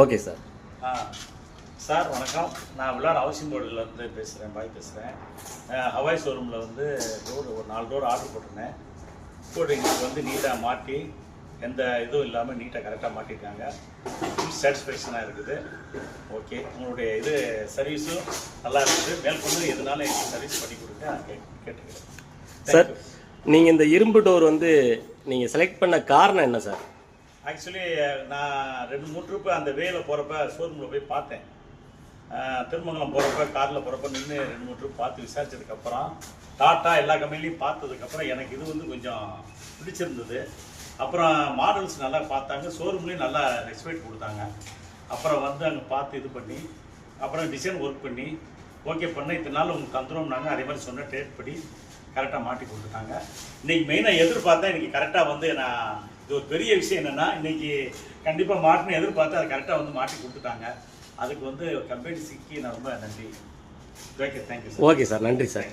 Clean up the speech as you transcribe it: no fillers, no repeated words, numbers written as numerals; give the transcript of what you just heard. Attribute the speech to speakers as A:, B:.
A: Okay sir.
B: Sir வணக்கம். நான் விளாட் housing போர்டிலேருந்து பேசுகிறேன், பாய் பேசுகிறேன். ஹவாய் ஷோரூமில் வந்து ஒரு 4 டோர் ஆர்டர் போட்டிருந்தேன். போட்டு எங்களுக்கு வந்து நீட்டாக மாட்டி எந்த இதுவும் இல்லாமல் நீட்டாக கரெக்டாக மாட்டியிருக்காங்க. ஃபுல் சாட்டிஸ்ஃபேக்ஷனாக இருக்குது. ஓகே, உங்களுடைய சர்வீஸும் நல்லா இருக்குது. மேற்கொண்டு எதுனாலும் எங்களுக்கு சர்வீஸ் பண்ணி கொடுங்க நான் கேட்டுக்கிறேன்
A: சார். நீங்கள் இந்த இரும்பு டோர் வந்து நீங்கள் செலக்ட் பண்ண காரணம் என்ன சார்?
B: ஆக்சுவலி நான் 2-3 ட்ரிப்பு அந்த வேல போகிறப்ப ஷோரூமில் போய் பார்த்தேன். திருமங்கலம் போகிறப்ப காரில் போகிறப்ப நின்று 2-3 ட்ரிப் பார்த்து விசாரிச்சதுக்கப்புறம் டாட்டா எல்லா கம்பெனிலையும் பார்த்ததுக்கப்புறம் எனக்கு இது வந்து கொஞ்சம் பிடிச்சிருந்தது. அப்புறம் மாடல்ஸ் நல்லா பார்த்தாங்க, ஷோரூம்லேயும் நல்லா ரெஸ்பெக்ட் கொடுத்தாங்க. அப்புறம் வந்து அங்கே பார்த்து இது பண்ணி அப்புறம் டிசைன் ஒர்க் பண்ணி ஓகே பண்ண இத்தனை நாள் உங்களுக்கு தந்துடும்னாங்க. அதே மாதிரி சொன்ன டேட் படி கரெக்டாக மாட்டி கொடுத்துட்டாங்க. இன்றைக்கி மெயினாக எதிர்பார்த்தேன், இன்றைக்கி கரெக்டாக வந்து நான் இது ஒரு பெரிய விஷயம் என்னென்னா இன்றைக்கி கண்டிப்பாக மாட்டினு எதிர்பார்த்து அதை கரெக்டாக வந்து மாட்டி கொடுத்துட்டாங்க. அதுக்கு வந்து கம்பெனி சிக்கி நான் ரொம்ப நன்றி. Okay, thank you sir.
A: Okay sir, நன்றி சார்.